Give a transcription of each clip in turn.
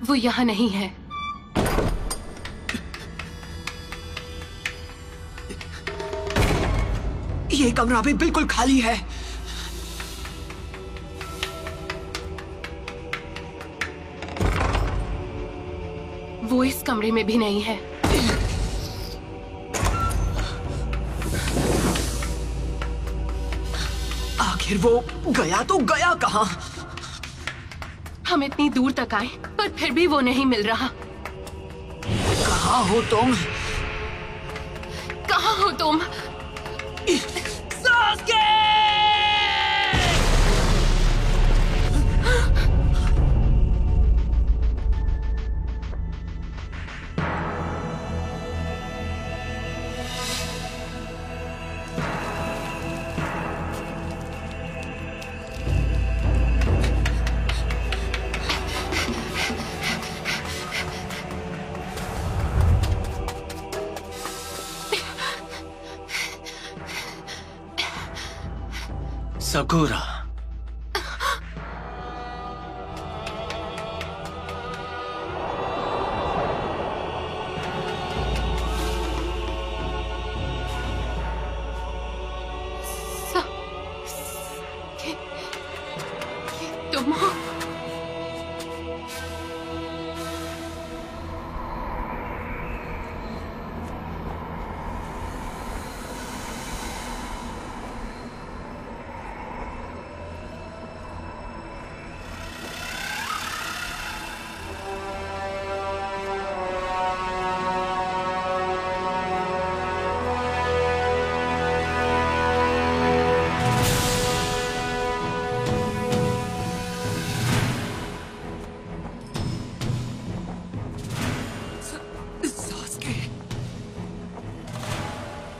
वो यहाँ नहीं है। ये कमरा भी बिल्कुल खाली है। वो इस कमरे में भी नहीं है। आखिर वो गया तो गया कहाँ? हम इतनी दूर तक आए पर फिर भी वो नहीं मिल रहा। कहाँ हो तुम? कहाँ हो तुम? सास्के! सकूरा, तुम हो?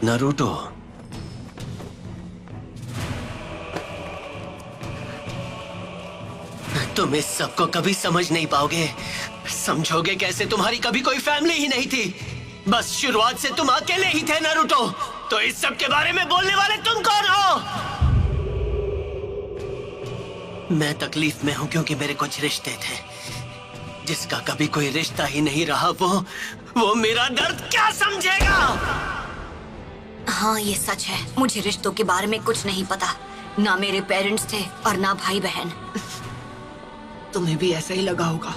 नारुतो, तुम इस सब को कभी समझ नहीं पाओगे। समझोगे कैसे? तुम्हारी कभी कोई फैमिली ही नहीं थी। बस शुरुआत से तुम अकेले ही थे नारुतो। तो इस सब के बारे में बोलने वाले तुम कौन हो? मैं तकलीफ में हूं क्योंकि मेरे कुछ रिश्ते थे। जिसका कभी कोई रिश्ता ही नहीं रहा, वो मेरा दर्द क्या समझेगा? हाँ, ये सच है। मुझे रिश्तों के बारे में कुछ नहीं पता। ना मेरे पेरेंट्स थे और ना भाई बहन। तुम्हें भी ऐसा ही लगा होगा।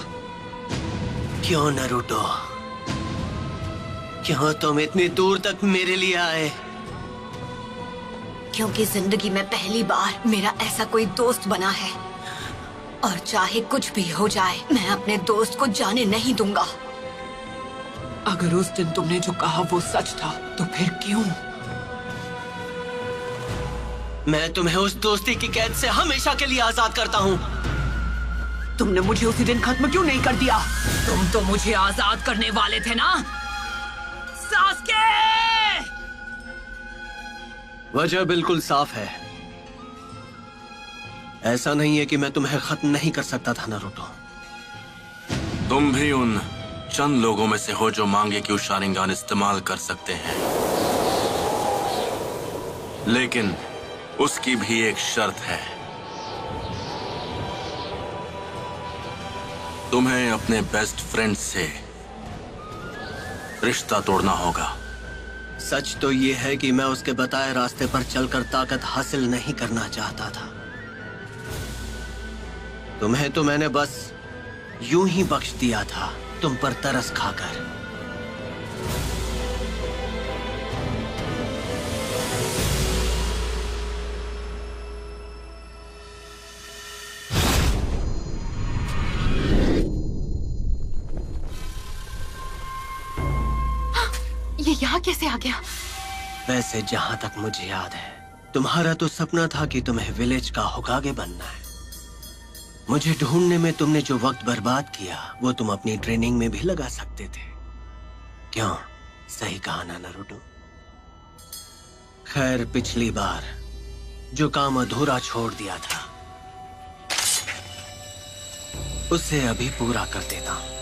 क्यों नारुतो? क्यों तुम इतनी दूर तक मेरे लिए आए? क्योंकि जिंदगी में पहली बार मेरा ऐसा कोई दोस्त बना है, और चाहे कुछ भी हो जाए मैं अपने दोस्त को जाने नहीं दूंगा। अगर उस दिन तुमने जो कहा वो सच था तो फिर क्यों? मैं तुम्हें उस दोस्ती की कैद से हमेशा के लिए आजाद करता हूँ। तुमने मुझे उसी दिन खत्म क्यों नहीं कर दिया? तुम तो मुझे आजाद करने वाले थे ना, सास्के! वजह बिल्कुल साफ है। ऐसा नहीं है कि मैं तुम्हें खत्म नहीं कर सकता था नारुतो। तुम भी उन चंद लोगों में से हो जो मांगे कि शारिंगान इस्तेमाल कर सकते हैं, लेकिन उसकी भी एक शर्त है। तुम्हें अपने बेस्ट फ्रेंड से रिश्ता तोड़ना होगा। सच तो ये है कि मैं उसके बताए रास्ते पर चलकर ताकत हासिल नहीं करना चाहता था। तुम्हें तो मैंने बस यूं ही बख्श दिया था, तुम पर तरस खाकर। ये यहाँ कैसे आ गया? वैसे जहां तक मुझे याद है, तुम्हारा तो सपना था कि तुम्हें विलेज का होकागे बनना है। मुझे ढूंढने में तुमने जो वक्त बर्बाद किया वो तुम अपनी ट्रेनिंग में भी लगा सकते थे। क्यों? सही कहा ना नारुतो? खैर, पिछली बार जो काम अधूरा छोड़ दिया था उसे अभी पूरा कर देता हूं।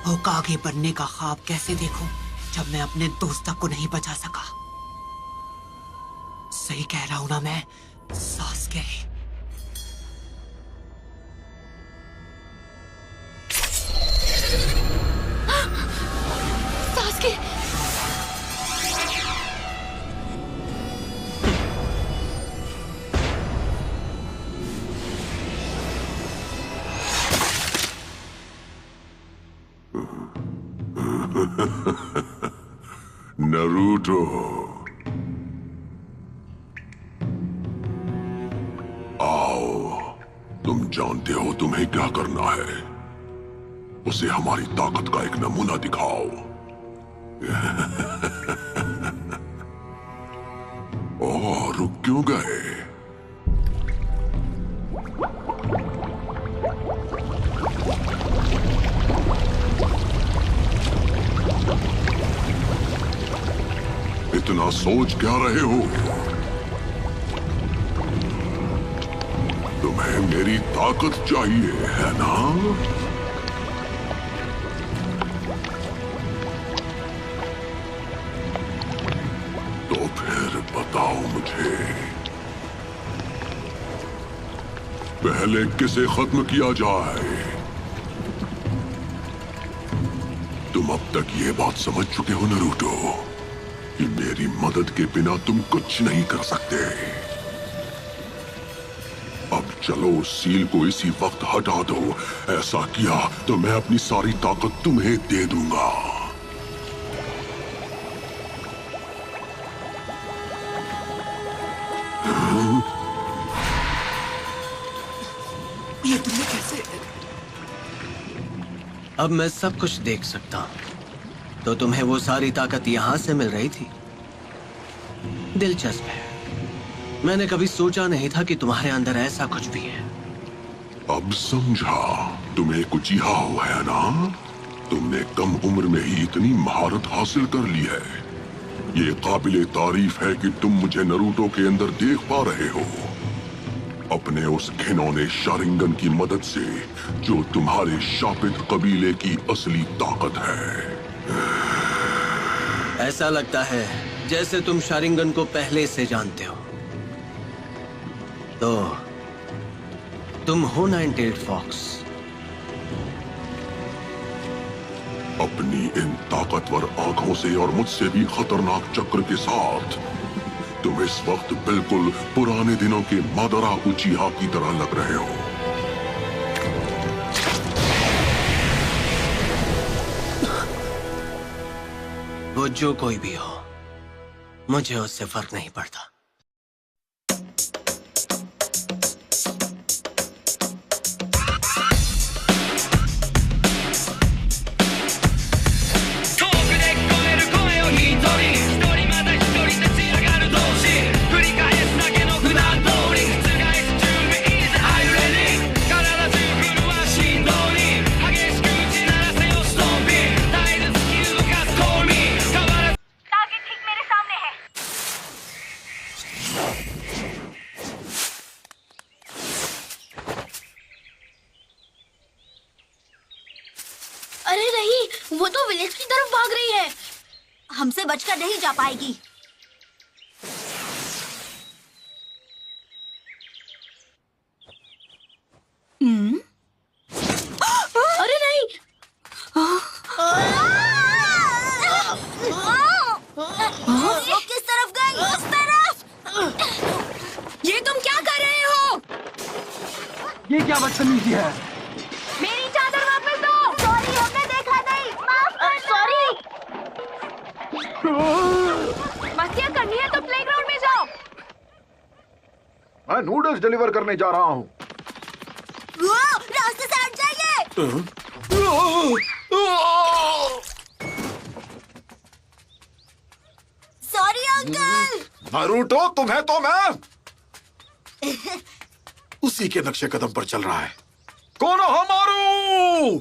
होकागे बनने का ख्वाब कैसे देखूं जब मैं अपने दोस्त को नहीं बचा सका? सही कह रहा हूं ना मैं, सास्के। सास्के, नरूटो, आओ। तुम जानते हो तुम्हें क्या करना है। उसे हमारी ताकत का एक नमूना दिखाओ। ओह, रुक क्यों गए? इतना सोच क्या रहे हो? तुम्हें मेरी ताकत चाहिए है ना? तो फिर बताओ मुझे, पहले किसे खत्म किया जाए? तुम अब तक ये बात समझ चुके हो नरूटो कि मेरी मदद के बिना तुम कुछ नहीं कर सकते। अब चलो उस सील को इसी वक्त हटा दो। ऐसा किया तो मैं अपनी सारी ताकत तुम्हें दे दूंगा। ये तुमने कैसे? अब मैं सब कुछ देख सकता हूँ। तो तुम्हें वो सारी ताकत यहां से मिल रही थी? दिलचस्प है। मैंने कभी सोचा नहीं था कि तुम्हारे अंदर ऐसा कुछ भी है। अब समझा, तुम्हें कुछ हो है ना? तुमने कम उम्र में ही इतनी महारत हासिल कर ली है। ये काबिले तारीफ है कि तुम मुझे नरूटो के अंदर देख पा रहे हो। अपने उस घिनौने शारिंगन की मदद से, जो तुम्हारे शापित कबीले की असली ताकत है। ऐसा लगता है जैसे तुम शारिंगन को पहले से जानते हो। तो तुम हो नाइन-टेल्ड फॉक्स। अपनी इन ताकतवर आंखों से और मुझसे भी खतरनाक चक्र के साथ तुम इस वक्त बिल्कुल पुराने दिनों के मादरा उचिहा की तरह लग रहे हो। वो जो कोई भी हो, मुझे उससे फर्क नहीं पड़ता। अरे नहीं, वो तो विलेज की तरफ भाग रही है। हमसे बचकर नहीं जा पाएगी। अरे नहीं। वो किस तरफ गई? उस तरफ। ये तुम क्या कर रहे हो? ये क्या बदतमीजी है? मेरी चादर वापस दो। सॉरी, हमने देखा नहीं। माफ कर दो। सॉरी। मस्तियाँ करनी है तो प्लेग्राउंड में जाओ। मैं नूडल्स डिलीवर करने जा रहा हूँ। वो रास्ते से हट जाइए। Sorry uncle. नारुतो, तुम्हें तो मैं उसी के नक्शे कदम पर चल रहा है। कोनोहमारू!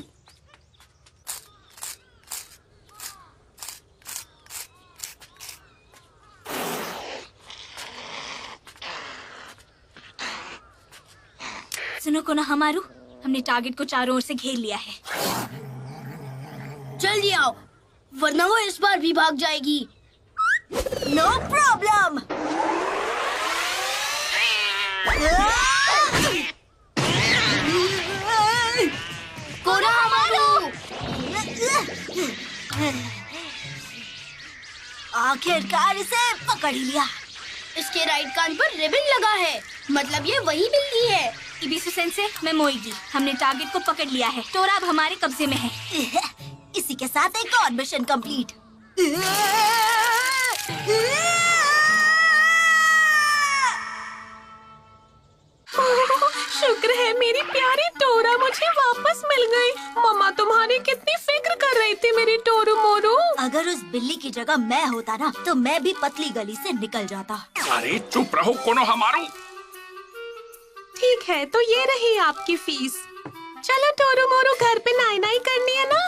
सुनो कोनोहमारू, हमने टारगेट को चारों ओर से घेर लिया है। जल्दी आओ, वरना वो इस बार भी भाग जाएगी। No problem. आखिरकार इसे पकड़ ही लिया। इसके राइट कान पर रिबन लगा है, मतलब ये वही बिल्ली है। इबिसु सेंसे, मैं मोएगी। हमने टारगेट को पकड़ लिया है। टोरा अब हमारे कब्जे में है। इसी के साथ एक और मिशन कंप्लीट। शुक्र है मेरी प्यारी टोरा मुझे वापस मिल गई। मम्मा तुम्हारी कितनी फिक्र कर रही थी मेरी टोरू मोरू। अगर उस बिल्ली की जगह मैं होता ना, तो मैं भी पतली गली से निकल जाता। अरे चुप रहो कोनो हमारू। ठीक है, तो ये रही आपकी फीस। चलो टोरू मोरू, घर पे नाई नाई करनी है ना।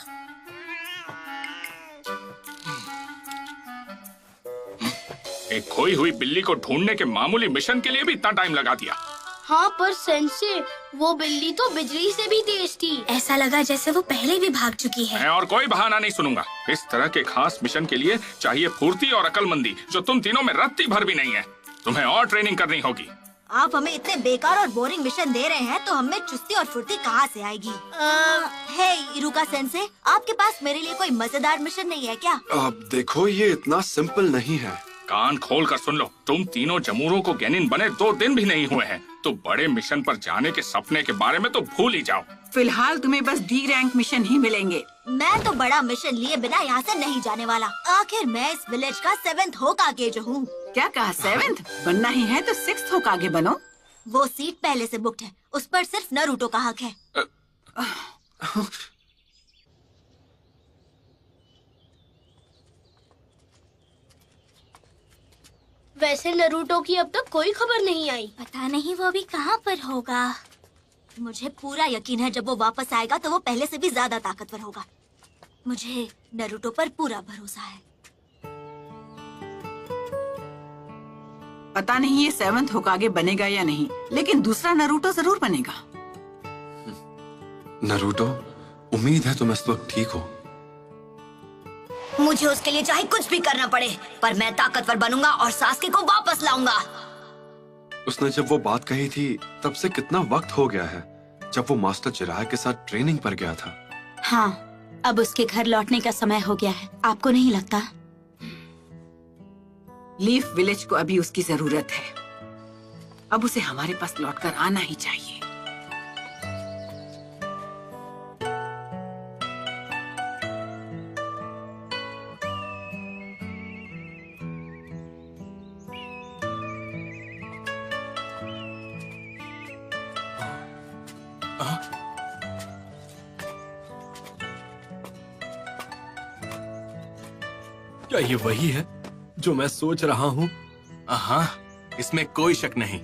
एक खोई हुई बिल्ली को ढूंढने के मामूली मिशन के लिए भी इतना टाइम लगा दिया। हाँ, पर सेंसे, वो बिल्ली तो बिजली से भी तेज थी। ऐसा लगा जैसे वो पहले भी भाग चुकी है। मैं और कोई बहाना नहीं सुनूंगा। इस तरह के खास मिशन के लिए चाहिए फुर्ती और अकलमंदी, जो तुम तीनों में रत्ती भर भी नहीं है। तुम्हें और ट्रेनिंग करनी होगी। आप हमें इतने बेकार और बोरिंग मिशन दे रहे हैं, तो हमें चुस्ती और फुर्ती कहाँ से आएगी? हे इरुका सेंसे, आपके पास मेरे लिए कोई मजेदार मिशन नहीं है क्या? अब देखो, ये इतना सिंपल नहीं है। कान खोल कर सुन लो, तुम तीनों जमूरों को गेनिन बने 2 दिन भी नहीं हुए हैं, तो बड़े मिशन पर जाने के सपने के बारे में तो भूल ही जाओ। फिलहाल तुम्हें बस डी रैंक मिशन ही मिलेंगे। मैं तो बड़ा मिशन लिए बिना यहाँ से नहीं जाने वाला। आखिर मैं इस विलेज का 7th होकागे जो हूँ। क्या कहा 7th? बनना ही है तो 6th होकागे बनो। वो सीट पहले से बुक्ड है, उस पर सिर्फ नारुतो का हक है। वैसे नरूटो की अब तक कोई खबर नहीं आई। पता नहीं वो अभी कहाँ पर होगा। मुझे पूरा यकीन है जब वो वापस आएगा तो वो पहले से भी ज्यादा ताकतवर होगा। मुझे नारुतो पर पूरा भरोसा है। पता नहीं ये 7th होकागे बनेगा या नहीं, लेकिन दूसरा नारुतो जरूर बनेगा। नारुतो, उम्मीद है तुम इस वक्त ठीक हो। मुझे उसके लिए चाहे कुछ भी करना पड़े, पर मैं ताकतवर बनूंगा और सास्के को वापस लाऊंगा। उसने जब वो बात कही थी तब से कितना वक्त हो गया है, जब वो मास्टर चिराग के साथ ट्रेनिंग पर गया था। हाँ, अब उसके घर लौटने का समय हो गया है। आपको नहीं लगता? लीफ विलेज को अभी उसकी जरूरत है। अब उसे हमारे पास लौटकर आना ही चाहिए। क्या ये वही है जो मैं सोच रहा हूँ? हाँ, इसमें कोई शक नहीं।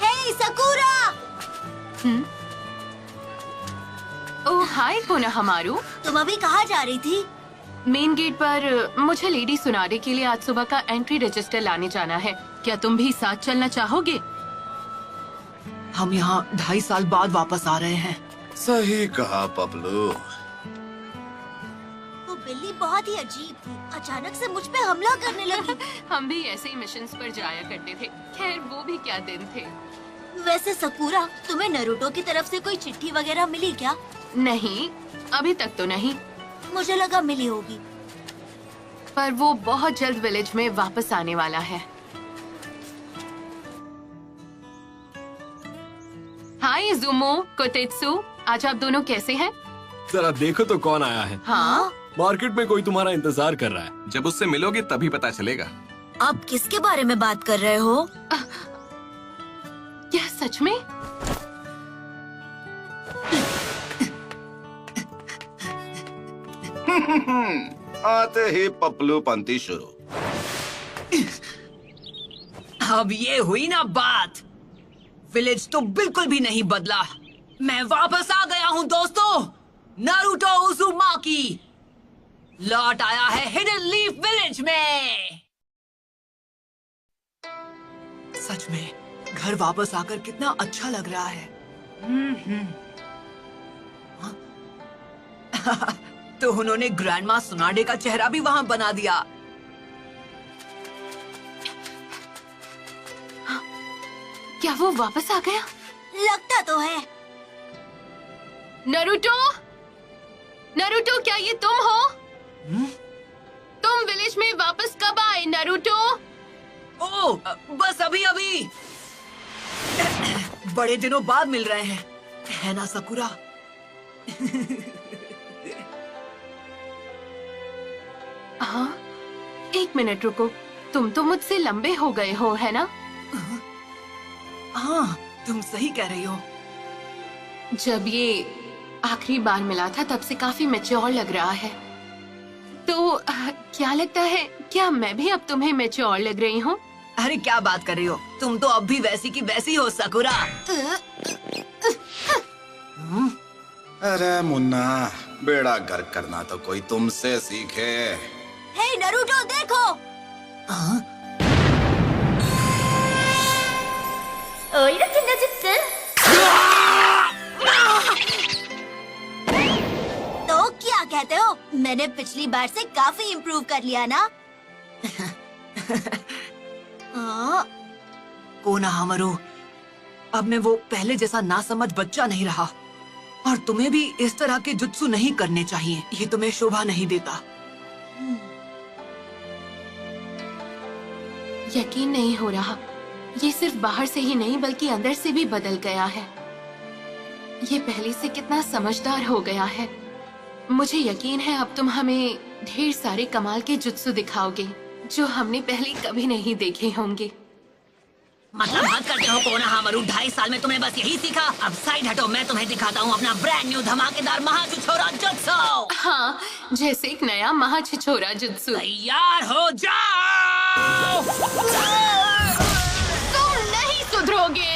हे सकुरा! ओह हाय कोनोहमारू, तुम अभी कहाँ जा रही थी? मेन गेट पर मुझे लेडी सुनारे के लिए आज सुबह का एंट्री रजिस्टर लाने जाना है। क्या तुम भी साथ चलना चाहोगे? हम यहाँ 2.5 साल बाद वापस आ रहे हैं। सही कहा पपलू। वो बिल्ली बहुत ही अजीब थी, अचानक से मुझ पे हमला करने लगी। हम भी ऐसे ही मिशंस पर जाया करते थे। खैर वो भी क्या दिन थे। वैसे सकुरा, तुम्हें नारुतो की तरफ से कोई चिट्ठी वगैरह मिली क्या? नहीं, अभी तक तो नहीं, मुझे लगा मिली होगी। पर वो बहुत जल्द विलेज में वापस आने वाला है। हाय ज़ुमो, कोतेत्सु, आज आप दोनों कैसे हैं? जरा देखो तो कौन आया है। हाँ? मार्केट में कोई तुम्हारा इंतजार कर रहा है। जब उससे मिलोगे तभी पता चलेगा। आप किसके बारे में बात कर रहे हो? क्या सच में? आते ही पपलू पंती शुरू। अब ये हुई ना बात। विलेज तो बिल्कुल भी नहीं बदला। मैं वापस आ गया हूँ दोस्तों। नारुतो उज़ुमाकी लौट आया है हिडन लीफ विलेज में। सच में घर वापस आकर कितना अच्छा लग रहा है। तो उन्होंने ग्रैंडमा सुनाडे का चेहरा भी वहां बना दिया। क्या वो वापस आ गया? लगता तो है। नारुतो, नारुतो, क्या ये तुम हो? तुम विलेज में वापस कब आए नारुतो? ओ, बस अभी अभी। बड़े दिनों बाद मिल रहे हैं, है ना सकुरा? हाँ, एक मिनट रुको। तुम तो मुझसे लंबे हो गए हो, है ना? हाँ, तुम सही कह रही हो। जब ये आखिरी बार मिला था तब से काफी मैच्योर लग रहा है। तो क्या लगता है, क्या मैं भी अब तुम्हें मैच्योर लग रही हूँ? अरे क्या बात कर रही हो, तुम तो अब भी वैसी की वैसी हो सकुरा। अरे मुन्ना, बेड़ा गर्क करना तो कोई तुमसे सीखे। हे नारुतो, देखो। ओई ना किन्ना जित्ते। तो क्या कहते हो? मैंने पिछली बार से काफी इम्प्रूव कर लिया ना? कोनोहामारू, अब मैं वो पहले जैसा नासमझ बच्चा नहीं रहा। और तुम्हें भी इस तरह के जुत्सु नहीं करने चाहिए, ये तुम्हें शोभा नहीं देता। यकीन नहीं हो रहा, ये सिर्फ बाहर से ही नहीं बल्कि अंदर से भी बदल गया है। ये पहले से कितना समझदार हो गया है। मुझे यकीन है अब तुम हमें ढेर सारे कमाल के जुत्सु दिखाओगे जो हमने पहले कभी नहीं देखे होंगे। मतलब हद करते हो कोनोहामारू, 2.5 साल में तुम्हें बस यही सीखा? अब साइड हटो, मैं तुम्हें दिखाता हूँ अपना ब्रांड न्यू धमाकेदार महाछिछोरा जुत्सु। हाँ, जैसे एक नया महाछिछोरा जुत्सु। तैयार हो जाओ। तुम नहीं सुधरोगे।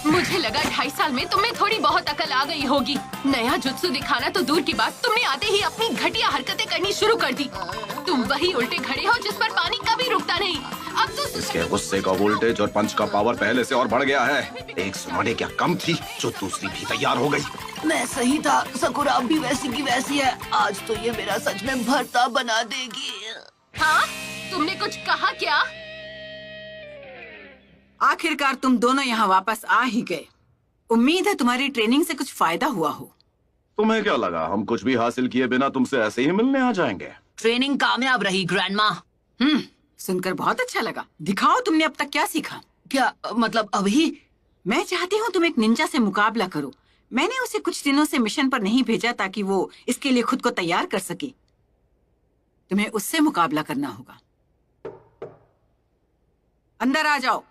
मुझे लगा 2.5 साल में तुम्हें थोड़ी बहुत अकल आ गई होगी। नया जुत्सु दिखाना तो दूर की बात, तुमने आते ही अपनी घटिया हरकतें करनी शुरू कर दी। तुम वही उल्टे खड़े हो जिस पर पानी कभी रुकता नहीं। अब तो इसके गुस्से का वोल्टेज और पंच का पावर पहले से और बढ़ गया है। एक सुनाने क्या कम थी, जो दूसरी भी तैयार हो गई। मैं सही था, सकुरा अब भी वैसी की वैसी है। आज तो ये मेरा सच में भरता बना देगी। हाँ, तुमने कुछ कहा क्या? आखिरकार तुम दोनों यहाँ वापस आ ही गए। उम्मीद है तुम्हारी ट्रेनिंग से कुछ फायदा हुआ हो। तुम्हें क्या लगा हम कुछ भी हासिल किए बिना तुमसे ऐसे ही मिलने आ जाएंगे? ट्रेनिंग कामयाब रही ग्रैंडमा। सुनकर बहुत अच्छा लगा। दिखाओ तुमने अब तक क्या सीखा। क्या मतलब अभी? मैं चाहती हूँ तुम एक निंजा से मुकाबला करो। मैंने उसे कुछ दिनों से मिशन पर नहीं भेजा ताकि वो इसके लिए खुद को तैयार कर सके। तुम्हें उससे मुकाबला करना होगा। अंदर आ जाओ।